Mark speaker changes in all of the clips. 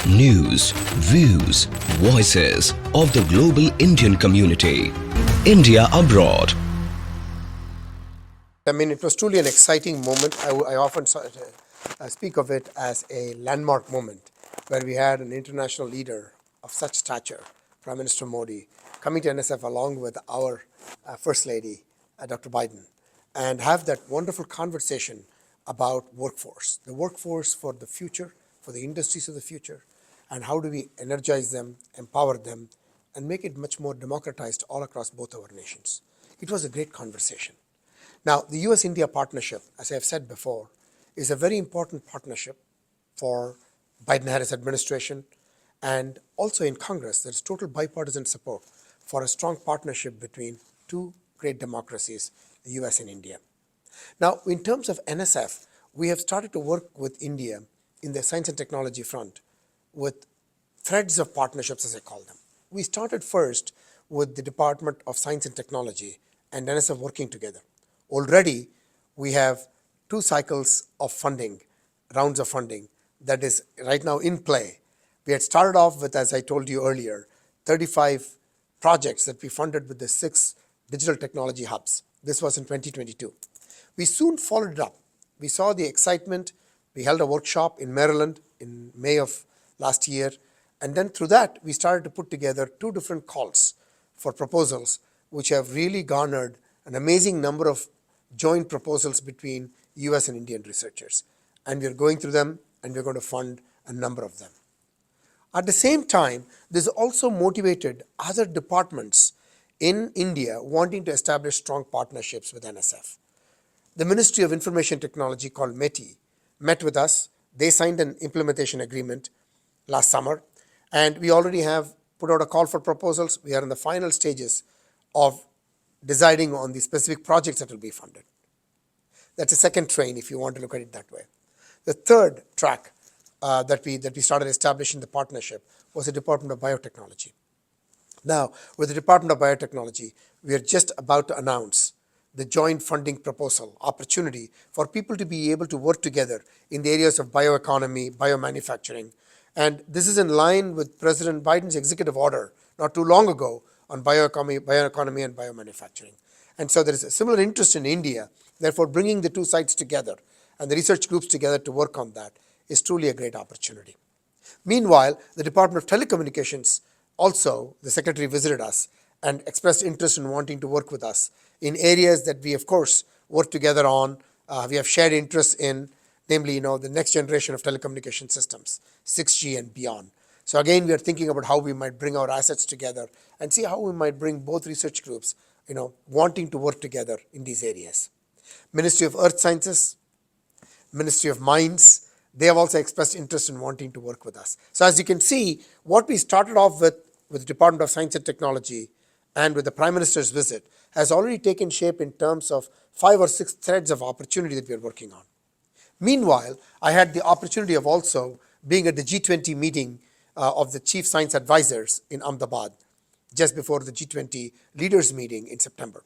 Speaker 1: News, views, voices of the global Indian community. India abroad.
Speaker 2: I mean, it was truly an exciting moment. I often speak of it as a landmark moment where we had an international leader of such stature, Prime Minister Modi, coming to NSF along with our First Lady, Dr. Biden, and have that wonderful conversation about workforce, the workforce for the future, for the industries of the future, and how do we energize them, empower them, and make it much more democratized all across both our nations. It was a great conversation. Now, the US-India partnership, as I have said before, is a very important partnership for Biden-Harris administration, and also in Congress, there's total bipartisan support for a strong partnership between two great democracies, the US and India. Now, in terms of NSF, we have started to work with India in the science and technology front with threads of partnerships, as I call them. We started first with the Department of Science and Technology and NSF working together. Already, we have 2 cycles of funding, rounds of funding, that is right now in play. We had started off with, as I told you earlier, 35 projects that we funded with the 6 digital technology hubs. This was in 2022. We soon followed it up. We saw the excitement. We held a workshop in Maryland in May of last year. And then through that, we started to put together 2 different calls for proposals, which have really garnered an amazing number of joint proposals between US and Indian researchers. And we're going through them, and we're going to fund a number of them. At the same time, this also motivated other departments in India wanting to establish strong partnerships with NSF. The Ministry of Information Technology, called METI, met with us. They signed an implementation agreement last summer, and we already have put out a call for proposals. We are in the final stages of deciding on the specific projects that will be funded. That's a second train, if you want to look at it that way. The third track that we started establishing the partnership was the Department of Biotechnology. Now, with the Department of Biotechnology, we are just about to announce the joint funding proposal opportunity for people to be able to work together in the areas of bioeconomy, biomanufacturing. And this is in line with President Biden's executive order not too long ago on bioeconomy and biomanufacturing. And so there is a similar interest in India. Therefore, bringing the 2 sites together and the research groups together to work on that is truly a great opportunity. Meanwhile, the Department of Telecommunications also, the Secretary visited us and expressed interest in wanting to work with us in areas that we, of course, work together on. We have shared interests in, namely, the next generation of telecommunication systems, 6G and beyond. So again, we are thinking about how we might bring our assets together and see how we might bring both research groups, wanting to work together in these areas. Ministry of Earth Sciences, Ministry of Mines, they have also expressed interest in wanting to work with us. So as you can see, what we started off with the Department of Science and Technology and with the Prime Minister's visit has already taken shape in terms of 5 or 6 threads of opportunity that we are working on. Meanwhile, I had the opportunity of also being at the G20 meeting of the Chief Science Advisors in Ahmedabad, just before the G20 leaders meeting in September.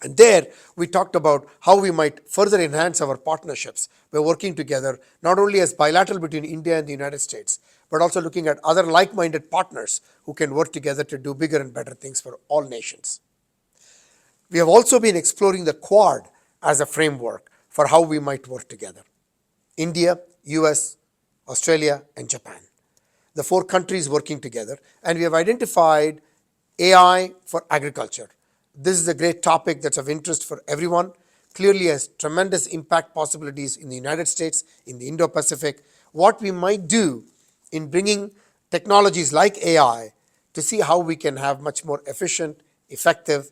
Speaker 2: And there, we talked about how we might further enhance our partnerships by working together, not only as bilateral between India and the United States, but also looking at other like-minded partners who can work together to do bigger and better things for all nations. We have also been exploring the Quad as a framework for how we might work together. India, US, Australia, and Japan. The 4 countries working together, and we have identified AI for agriculture. This is a great topic that's of interest for everyone. Clearly has tremendous impact possibilities in the United States, in the Indo-Pacific. What we might do in bringing technologies like AI to see how we can have much more efficient, effective,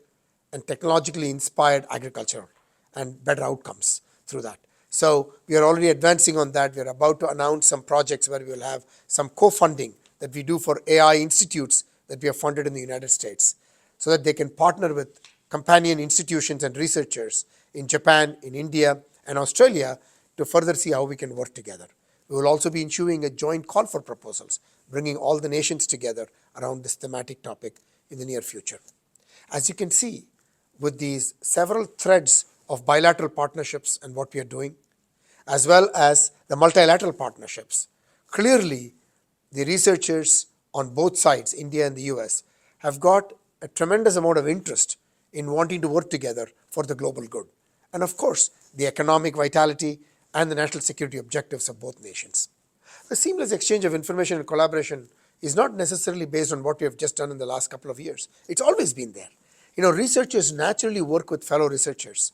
Speaker 2: and technologically inspired agriculture and better outcomes through that. So we are already advancing on that. We are about to announce some projects where we will have some co-funding that we do for AI institutes that we have funded in the United States, so that they can partner with companion institutions and researchers in Japan, in India, and Australia to further see how we can work together. We will also be issuing a joint call for proposals, bringing all the nations together around this thematic topic in the near future. As you can see, with these several threads of bilateral partnerships and what we are doing, as well as the multilateral partnerships, clearly the researchers on both sides, India and the US, have got a tremendous amount of interest in wanting to work together for the global good. And of course, the economic vitality and the national security objectives of both nations. The seamless exchange of information and collaboration is not necessarily based on what we have just done in the last couple of years. It's always been there. Researchers naturally work with fellow researchers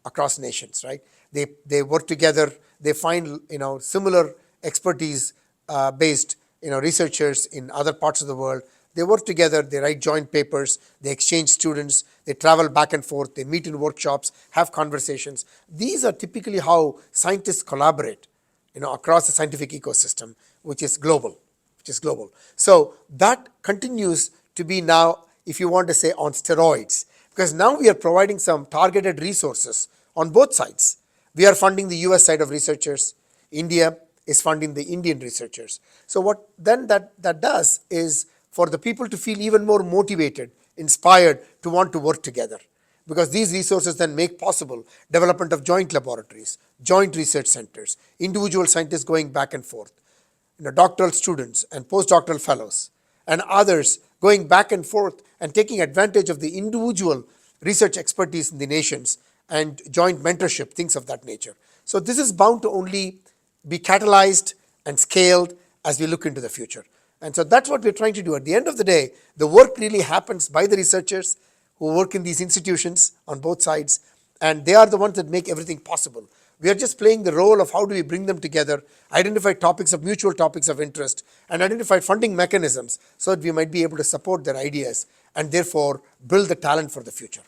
Speaker 2: across nations, right? They work together, they find, similar expertise based, researchers in other parts of the world. They work together, they write joint papers, they exchange students, they travel back and forth, they meet in workshops, have conversations. These are typically how scientists collaborate, across the scientific ecosystem, which is global. So that continues to be now, if you want to say, on steroids, because now we are providing some targeted resources on both sides. We are funding the US side of researchers. India is funding the Indian researchers. So what then that does is for the people to feel even more motivated, inspired to want to work together, because these resources then make possible development of joint laboratories, joint research centers, individual scientists going back and forth, doctoral students and postdoctoral fellows, and others going back and forth and taking advantage of the individual research expertise in the nations and joint mentorship, things of that nature. So this is bound to only be catalyzed and scaled as we look into the future. And so that's what we're trying to do. At the end of the day, the work really happens by the researchers who work in these institutions on both sides, and they are the ones that make everything possible. We are just playing the role of how do we bring them together, identify mutual topics of interest, and identify funding mechanisms so that we might be able to support their ideas and therefore build the talent for the future.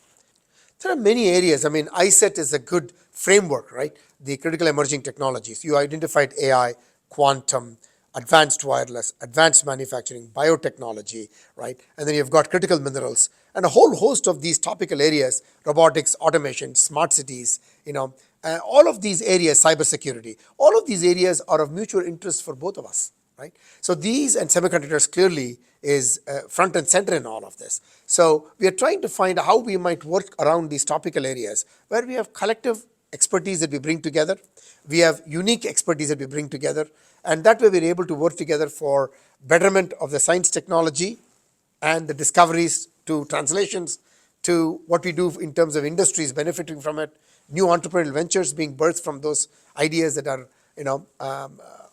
Speaker 2: There are many areas. ISET is a good framework, right? The critical emerging technologies. You identified AI, quantum, advanced wireless, advanced manufacturing, biotechnology, right? And then you've got critical minerals and a whole host of these topical areas, robotics, automation, smart cities, all of these areas, cybersecurity, all of these areas are of mutual interest for both of us, right? So these and semiconductors clearly is front and center in all of this. So we are trying to find how we might work around these topical areas where we have collective expertise that we bring together. We have unique expertise that we bring together, and that way we're able to work together for betterment of the science technology and the discoveries to translations to what we do in terms of industries benefiting from it, new entrepreneurial ventures being birthed from those ideas that are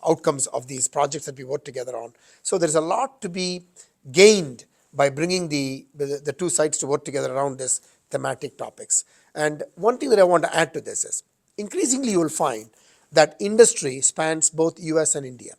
Speaker 2: outcomes of these projects that we work together on. So there's a lot to be gained by bringing the two sides to work together around this thematic topics. And one thing that I want to add to this is increasingly you will find that industry spans both US and India.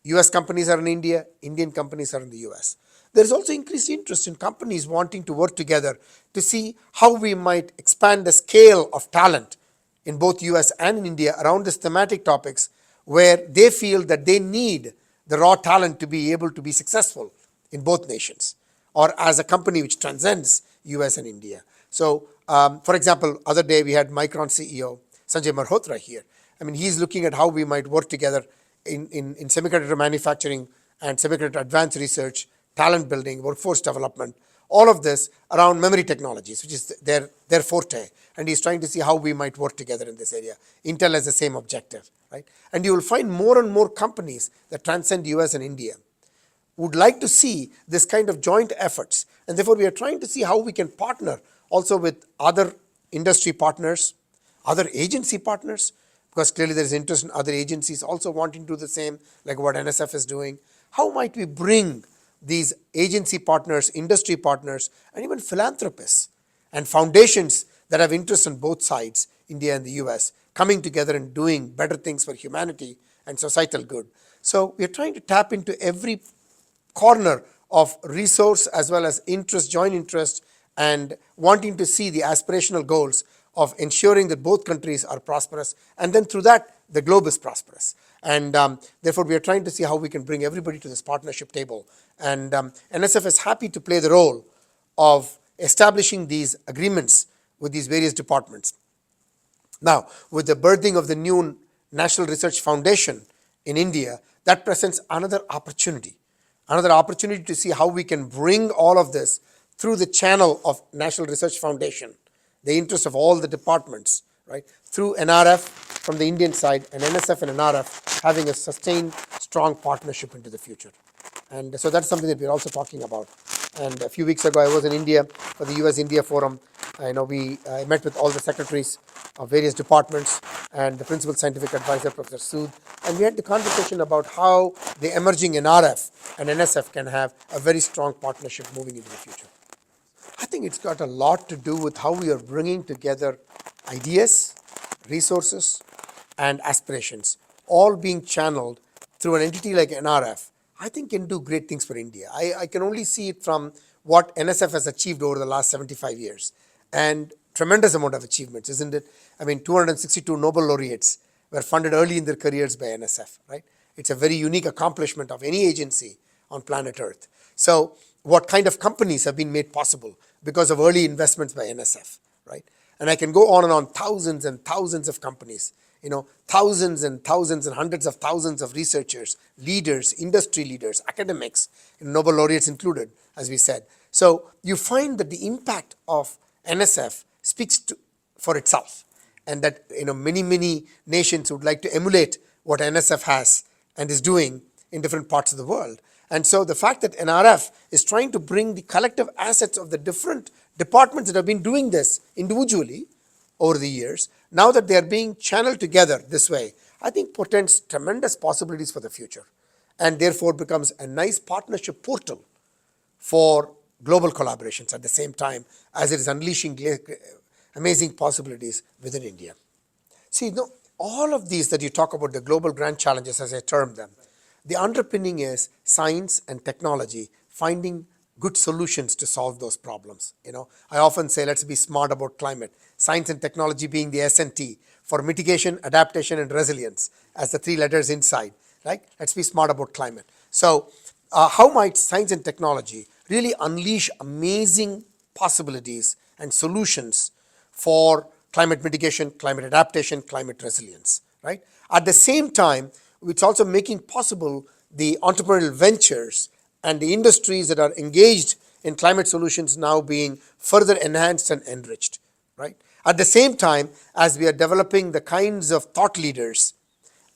Speaker 2: US companies are in India, Indian companies are in the US. There is also increased interest in companies wanting to work together to see how we might expand the scale of talent in both US and in India around these thematic topics where they feel that they need the raw talent to be able to be successful in both nations or as a company which transcends US and India. So, for example, other day we had Micron CEO Sanjay Malhotra here. He's looking at how we might work together in semiconductor manufacturing and semiconductor advanced research, talent building, workforce development, all of this around memory technologies, which is their forte. And he's trying to see how we might work together in this area. Intel has the same objective, right? And you will find more and more companies that transcend US and India would like to see this kind of joint efforts. And therefore, we are trying to see how we can partner also with other industry partners, other agency partners, because clearly there is interest in other agencies also wanting to do the same, like what NSF is doing. How might we bring these agency partners, industry partners, and even philanthropists and foundations that have interest on both sides, India and the US, coming together and doing better things for humanity and societal good? So we are trying to tap into every corner of resource as well as interest, joint interest, and wanting to see the aspirational goals of ensuring that both countries are prosperous, and then through that, the globe is prosperous. And therefore, we are trying to see how we can bring everybody to this partnership table. And NSF is happy to play the role of establishing these agreements with these various departments. Now, with the birthing of the new National Research Foundation in India, that presents another opportunity to see how we can bring all of this through the channel of National Research Foundation, the interest of all the departments, right, through NRF from the Indian side and NSF and NRF having a sustained, strong partnership into the future. And so that's something that we're also talking about. And a few weeks ago, I was in India for the US-India Forum. I met with all the secretaries of various departments and the principal scientific advisor, Professor Sood, and we had the conversation about how the emerging NRF and NSF can have a very strong partnership moving into the future. I think it's got a lot to do with how we are bringing together ideas, resources, and aspirations, all being channeled through an entity like NRF. I think can do great things for India. I can only see it from what NSF has achieved over the last 75 years, and tremendous amount of achievements, isn't it? I mean, 262 Nobel laureates were funded early in their careers by NSF, right? It's a very unique accomplishment of any agency on planet Earth. So what kind of companies have been made possible because of early investments by NSF, right? And I can go on and on, thousands and thousands of companies, thousands and thousands and hundreds of thousands of researchers, leaders, industry leaders, academics, Nobel laureates included, as we said. So you find that the impact of NSF speaks for itself, and that many nations would like to emulate what NSF has and is doing in different parts of the world. And so the fact that NRF is trying to bring the collective assets of the different departments that have been doing this individually over the years, now that they are being channeled together this way, I think portends tremendous possibilities for the future, and therefore becomes a nice partnership portal for global collaborations at the same time as it is unleashing amazing possibilities within India. See, all of these that you talk about, the global grand challenges as I term them, the underpinning is science and technology finding good solutions to solve those problems. I often say, let's be smart about climate. Science and technology being the S&T for mitigation, adaptation, and resilience as the three letters inside, right? Let's be smart about climate. So how might science and technology really unleash amazing possibilities and solutions for climate mitigation, climate adaptation, climate resilience, right? At the same time, it's also making possible the entrepreneurial ventures and the industries that are engaged in climate solutions now being further enhanced and enriched, right? At the same time, as we are developing the kinds of thought leaders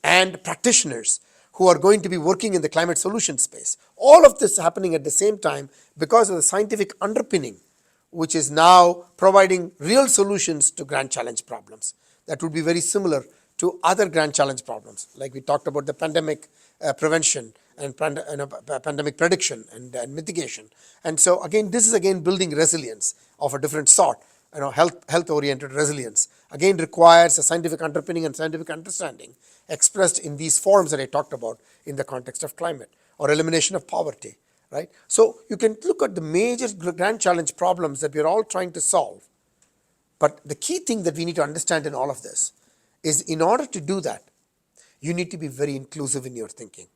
Speaker 2: and practitioners who are going to be working in the climate solution space, all of this happening at the same time because of the scientific underpinning, which is now providing real solutions to grand challenge problems that would be very similar to other grand challenge problems, like we talked about the pandemic prevention and pandemic prediction and mitigation. And so again, this is again building resilience of a different sort. Health-oriented resilience again requires a scientific underpinning and scientific understanding expressed in these forms that I talked about in the context of climate or elimination of poverty, right? So you can look at the major grand challenge problems that we are all trying to solve. But the key thing that we need to understand in all of this is, in order to do that, you need to be very inclusive in your thinking.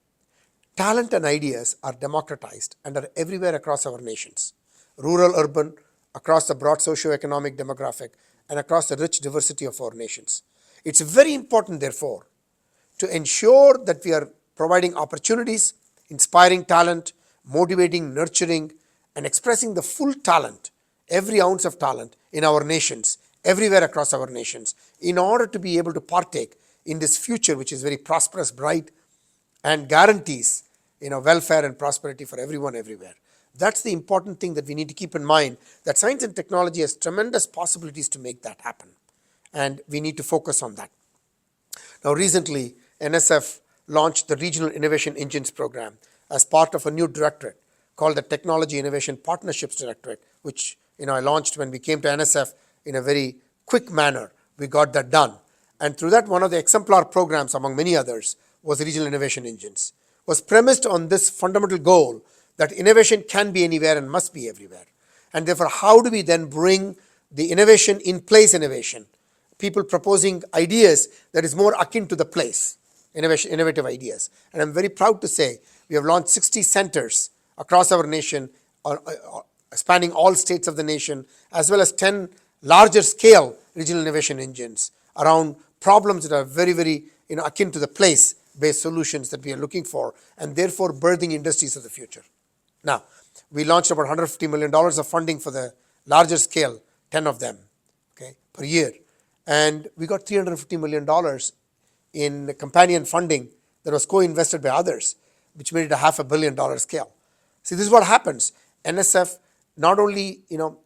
Speaker 2: Talent and ideas are democratized and are everywhere across our nations, rural, urban, across the broad socio-economic demographic, and across the rich diversity of our nations. It's very important, therefore, to ensure that we are providing opportunities, inspiring talent, motivating, nurturing, and expressing the full talent, every ounce of talent in our nations, everywhere across our nations, in order to be able to partake in this future which is very prosperous, bright, and guarantees welfare and prosperity for everyone everywhere. That's the important thing that we need to keep in mind, that science and technology has tremendous possibilities to make that happen, and we need to focus on that. Now recently, NSF launched the Regional Innovation Engines program as part of a new directorate called the Technology Innovation Partnerships Directorate, which I launched when we came to NSF in a very quick manner. We got that done. And through that, one of the exemplar programs, among many others, was Regional Innovation Engines. Was premised on this fundamental goal that innovation can be anywhere and must be everywhere. And therefore, how do we then bring the innovation in place innovation? People proposing ideas that is more akin to the place, innovative ideas. And I'm very proud to say we have launched 60 centers across our nation, spanning all states of the nation, as well as 10 larger scale regional innovation engines around problems that are very, akin to the place-based solutions that we are looking for, and therefore birthing industries of the future. Now, we launched about $150 million of funding for the larger scale, 10 of them, per year. And we got $350 million in companion funding that was co-invested by others. which made it a $500 million scale. See, this is what happens. NSF not only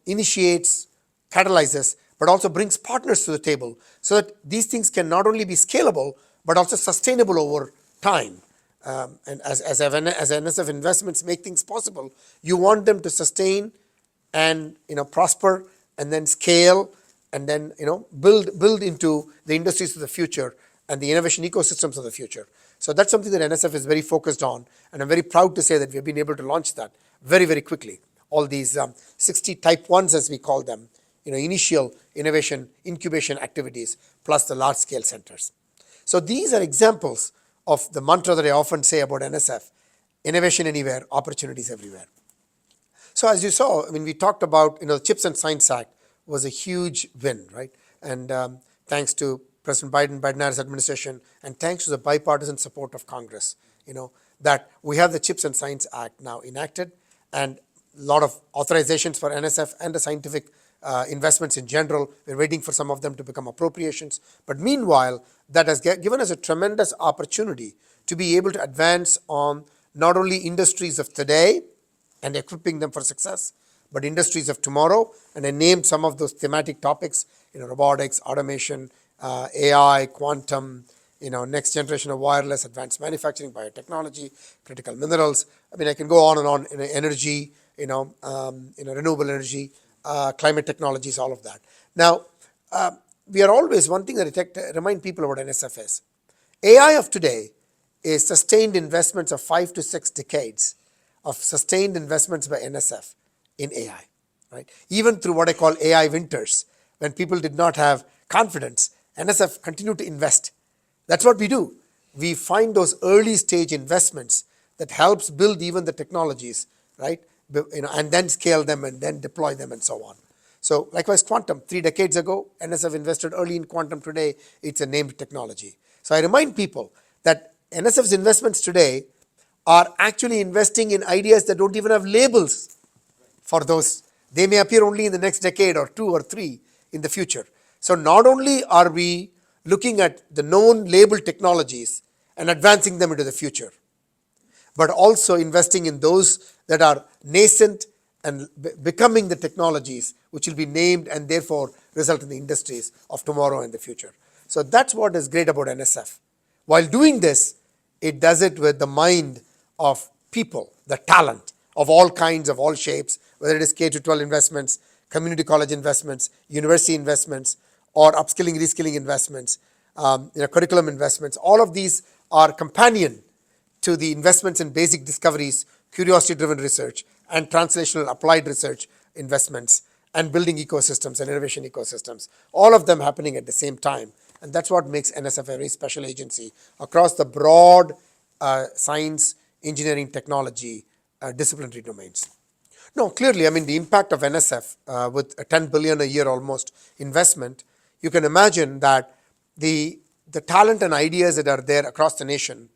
Speaker 2: initiates, catalyzes, but also brings partners to the table so that these things can not only be scalable but also sustainable over time. And as NSF investments make things possible, you want them to sustain and prosper and then scale and then build into the industries of the future and the innovation ecosystems of the future. So that's something that NSF is very focused on, and I'm very proud to say that we've been able to launch that very, very quickly. All these 60 type 1s, as we call them, initial innovation incubation activities plus the large scale centers. So these are examples of the mantra that I often say about NSF: innovation anywhere, opportunities everywhere. So as you saw, we talked about, the Chips and Science Act was a huge win, right? And thanks to President Biden-Harris administration, and thanks to the bipartisan support of Congress, that we have the Chips and Science Act now enacted, and a lot of authorizations for NSF and the scientific investments in general. We're waiting for some of them to become appropriations. But meanwhile, that has given us a tremendous opportunity to be able to advance on not only industries of today and equipping them for success, but industries of tomorrow. And I named some of those thematic topics, robotics, automation, AI, quantum, next generation of wireless, advanced manufacturing, biotechnology, critical minerals. I can go on and on, energy, renewable energy, climate technologies, all of that. Now, we are always, one thing that I remind people about NSF is, AI of today is sustained investments of 5 to 6 decades of sustained investments by NSF in AI, right? Even through what I call AI winters, when people did not have confidence, NSF continued to invest. That's what we do. We find those early stage investments that helps build even the technologies, right? And then scale them and then deploy them and so on. So likewise, quantum, 3 decades ago, NSF invested early in quantum. Today, it's a named technology. So I remind people that NSF's investments today are actually investing in ideas that don't even have labels for those. They may appear only in the next decade or 2 or 3 in the future. So not only are we looking at the known labeled technologies and advancing them into the future, but also investing in those that are nascent and becoming the technologies which will be named and therefore result in the industries of tomorrow and the future. So that's what is great about NSF. While doing this, it does it with the mind of people, the talent of all kinds, of all shapes, whether it is K-12 investments, community college investments, university investments, or upskilling, reskilling investments, curriculum investments. All of these are companion to the investments in basic discoveries, curiosity-driven research, and translational applied research investments, and building ecosystems and innovation ecosystems. All of them happening at the same time. And that's what makes NSF a very special agency across the broad science, engineering, technology, disciplinary domains. No, clearly, the impact of NSF with a 10 billion a year almost investment, you can imagine that the talent and ideas that are there across the nation,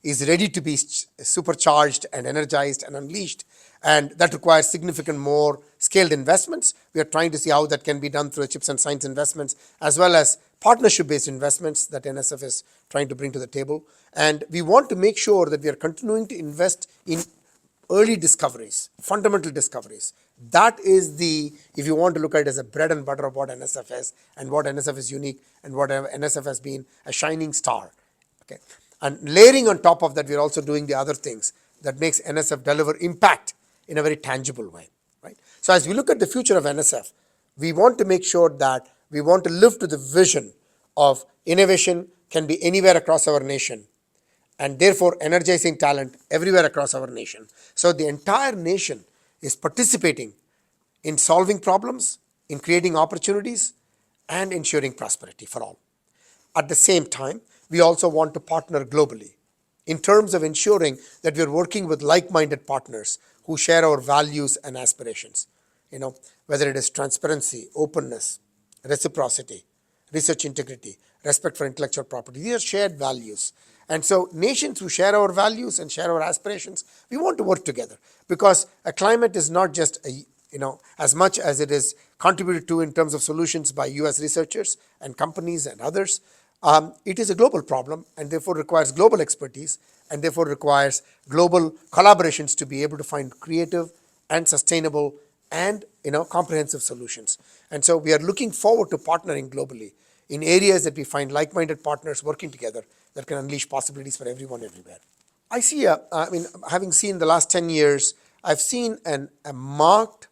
Speaker 2: is ready to be supercharged and energized and unleashed. And that requires significant more scaled investments. We are trying to see how that can be done through Chips and Science investments, as well as partnership-based investments that NSF is trying to bring to the table. And we want to make sure that we are continuing to invest in early discoveries, fundamental discoveries. That is if you want to look at it as a bread and butter of what NSF is and what NSF is unique and what NSF has been a shining star. Okay. And layering on top of that, we're also doing the other things that makes NSF deliver impact in a very tangible way, right? So as we look at the future of NSF, we want to make sure that we want to live to the vision of innovation can be anywhere across our nation, and therefore energizing talent everywhere across our nation. So the entire nation is participating in solving problems, in creating opportunities, and ensuring prosperity for all. At the same time, we also want to partner globally in terms of ensuring that we're working with like-minded partners who share our values and aspirations. Whether it is transparency, openness, reciprocity, research integrity, respect for intellectual property. These are shared values. And so nations who share our values and share our aspirations, we want to work together, because a climate is not just as much as it is contributed to in terms of solutions by US researchers and companies and others. It is a global problem and therefore requires global expertise and therefore requires global collaborations to be able to find creative and sustainable and comprehensive solutions. And so we are looking forward to partnering globally in areas that we find like-minded partners working together that can unleash possibilities for everyone everywhere. I see, having seen the last 10 years, I've seen a marked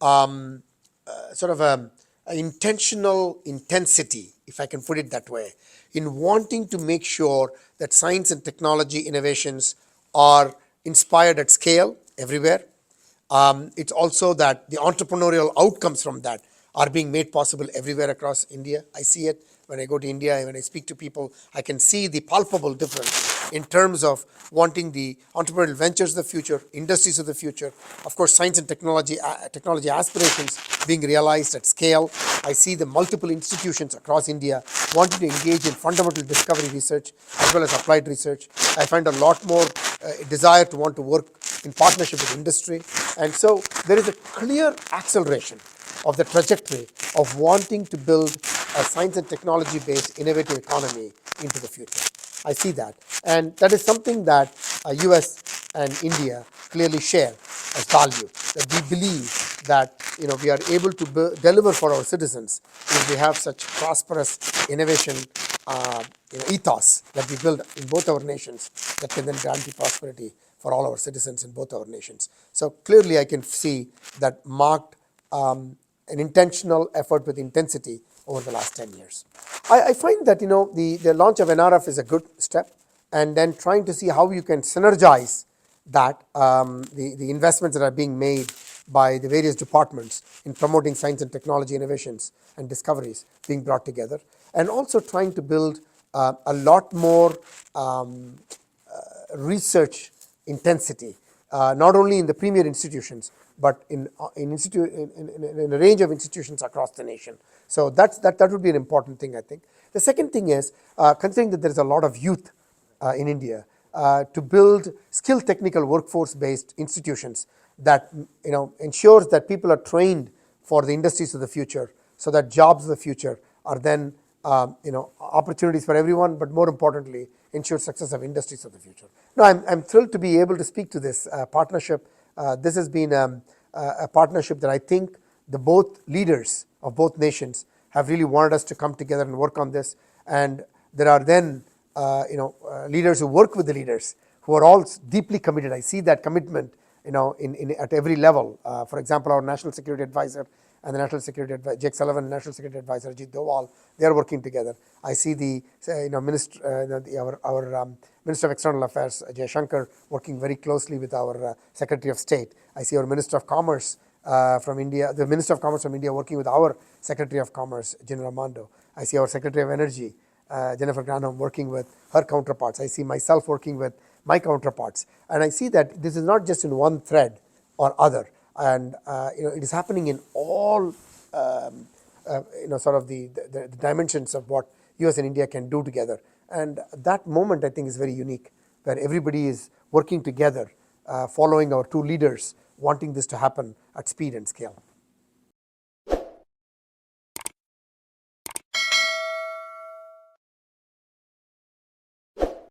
Speaker 2: sort of a intentional intensity, if I can put it that way, in wanting to make sure that science and technology innovations are inspired at scale everywhere. It's also that the entrepreneurial outcomes from that are being made possible everywhere across India. I see it when I go to India and when I speak to people. I can see the palpable difference in terms of wanting the entrepreneurial ventures of the future, industries of the future, of course, science and technology aspirations being realized at scale. I see the multiple institutions across India wanting to engage in fundamental discovery research as well as applied research. I find a lot more desire to want to work in partnership with industry. And so there is a clear acceleration of the trajectory of wanting to build a science and technology based innovative economy into the future. I see that. And that is something that US and India clearly share as value, that we believe that we are able to deliver for our citizens if we have such prosperous innovation ethos that we build in both our nations that can then guarantee prosperity for all our citizens in both our nations. So clearly I can see that marked an intentional effort with intensity over the last 10 years. I find that the launch of NRF is a good step, and then trying to see how you can synergize that, the investments that are being made by the various departments in promoting science and technology innovations and discoveries being brought together, and also trying to build a lot more research intensity, not only in the premier institutions, but in a range of institutions across the nation. So that would be an important thing, I think. The second thing is, considering that there is a lot of youth in India, to build skilled technical workforce-based institutions that ensures that people are trained for the industries of the future, so that jobs of the future are then opportunities for everyone, but more importantly, ensure success of industries of the future. No, I'm thrilled to be able to speak to this partnership. This has been a partnership that I think the both leaders of both nations have really wanted us to come together and work on this. And there are then leaders who work with the leaders who are all deeply committed. I see that commitment at every level. For example, our National Security Advisor and the National Security Advisor, Jake Sullivan, National Security Advisor Ajit Doval, they are working together. I see the our Minister of External Affairs, Jay Shankar, working very closely with our Secretary of State. I see our Minister of Commerce from India, the Minister of Commerce from India, working with our Secretary of Commerce, General Armando. I see our Secretary of Energy, Jennifer Granholm, working with her counterparts. I see myself working with my counterparts. And I see that this is not just in one thread or other. And it is happening in all sort of the dimensions of what US and India can do together. And that moment, I think, is very unique, where everybody is working together, following our two leaders, wanting this to happen at speed and scale.